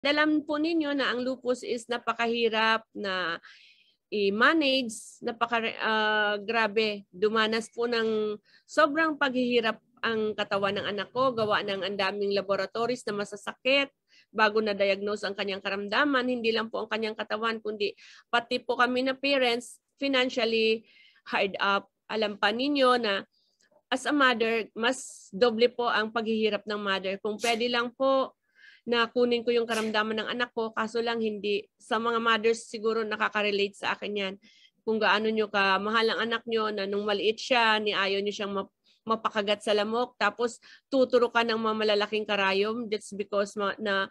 Alam po ninyo na ang lupus is napakahirap na i-manage, grabe. Dumanas po ng sobrang paghihirap ang katawan ng anak ko, gawa ng ang daming laboratories na masasakit bago na-diagnose ang kanyang karamdaman. Hindi lang po ang kanyang katawan, kundi pati po kami na parents, financially hard up. Alam pa ninyo na as a mother, mas doble po ang paghihirap ng mother. Kung pwede lang po na kunin ko yung karamdaman ng anak ko, kaso lang hindi. Sa mga mothers siguro nakaka-relate sa akin yan. Kung gaano nyo kamahal ang anak nyo na nung maliit siya, ayaw nyo siyang mapakagat sa lamok, tapos tuturo ka ng mga malalaking karayom. That's because na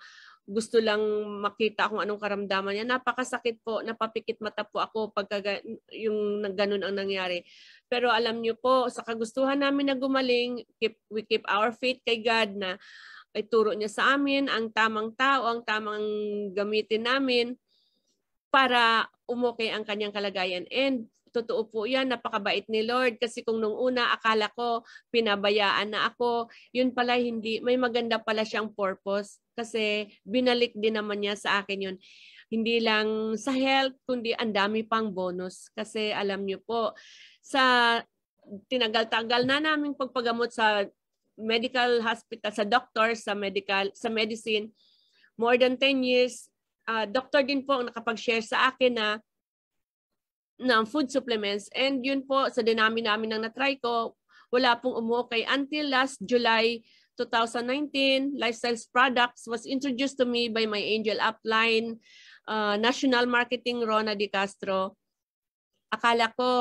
gusto lang makita kung anong karamdaman niya. Napakasakit po, napapikit mata po ako pagka yung ganun ang nangyari. Pero alam niyo po, sa kagustuhan namin na gumaling, we keep our faith kay God na ay turo niya sa amin ang tamang tao, ang tamang gamitin namin para umukay ang kanyang kalagayan. And totoo po yan, napakabait ni Lord. Kasi kung nung una akala ko pinabayaan na ako, yun pala hindi, may maganda pala siyang purpose. Kasi binalik din naman niya sa akin yun. Hindi lang sa health, kundi ang dami pang bonus. Kasi alam niyo po, sa tinagal-tagal na naming pagpagamot sa medical hospital, sa doctor, sa medicine, more than 10 years, doctor din po ang nakapag-share sa akin na ng food supplements. And yun po, sa dinami namin nang na-try ko, wala pong umukay. Until last July 2019, Lifestyles Products was introduced to me by my Angel Upline, National Marketing Rona Di Castro. Akala ko,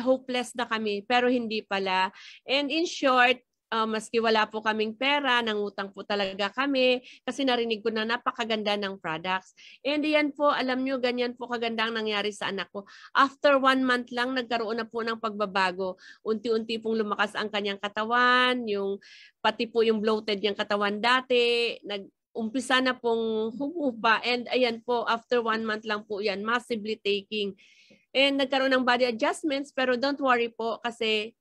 hopeless na kami, pero hindi pala. And in short, maski wala po kaming pera, nangutang po talaga kami kasi narinig ko na napakaganda ng products. And yan po, alam nyo, ganyan po kaganda ang nangyari sa anak ko. After 1 month lang, nagkaroon na po ng pagbabago. Unti-unti pong lumakas ang kanyang katawan, pati po yung bloated niyang katawan dati, umpisa na pong humupa. And ayan po, after 1 month lang po yan, massively taking. And nagkaroon ng body adjustments, pero don't worry po kasi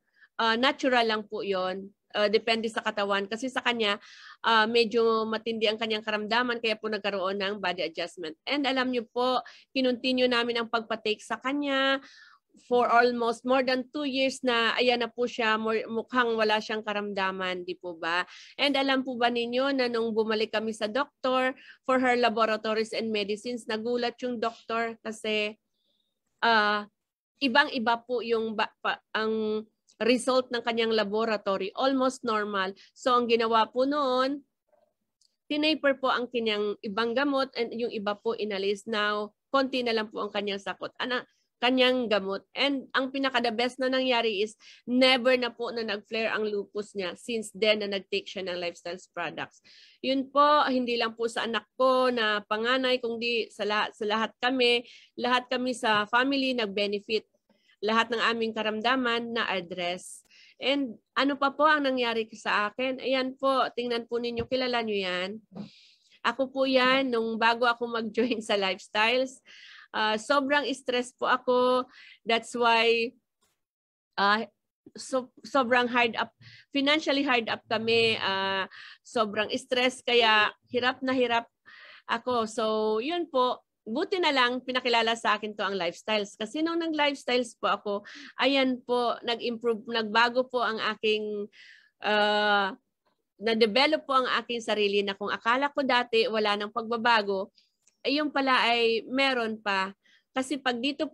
natural lang po yon. Depende sa katawan. Kasi sa kanya, medyo matindi ang kanyang karamdaman, kaya po nagkaroon ng body adjustment. And alam niyo po, kinontinue namin ang pagpatake sa kanya for almost more than 2 years na ayan na po siya, mukhang wala siyang karamdaman, di po ba? And alam po ba ninyo na nung bumalik kami sa doktor for her laboratories and medicines, nagulat yung doktor kasi ibang-iba po ang result ng kanyang laboratory, almost normal. So ang ginawa po noon, tinaper po ang kanyang ibang gamot and yung iba po inalis. Now, konti na lang po ang kanyang sakot. Kanyang gamot. And ang pinaka-the best na nangyari is never na po na nag-flare ang lupus niya since then na nag-take siya ng Lifestyles Products. Yun po, hindi lang po sa anak ko na panganay, kundi sa lahat kami sa family nag-benefit. Lahat ng aming karamdaman na address. And ano pa po ang nangyari sa akin? Ayan po, tingnan po ninyo, kilala nyo yan. Ako po yan, nung bago ako mag-join sa Lifestyles, sobrang stress po ako. That's why sobrang hard up, financially hard up kami. Sobrang stress, kaya hirap na hirap ako. So yun po, buti na lang pinakilala sa akin to ang Lifestyles. Kasi nung nag-Lifestyles po ako, ayan po, nagbago po ang aking na-develop po ang aking sarili na kung akala ko dati wala nang pagbabago, ay yung pala ay meron pa. Kasi pag dito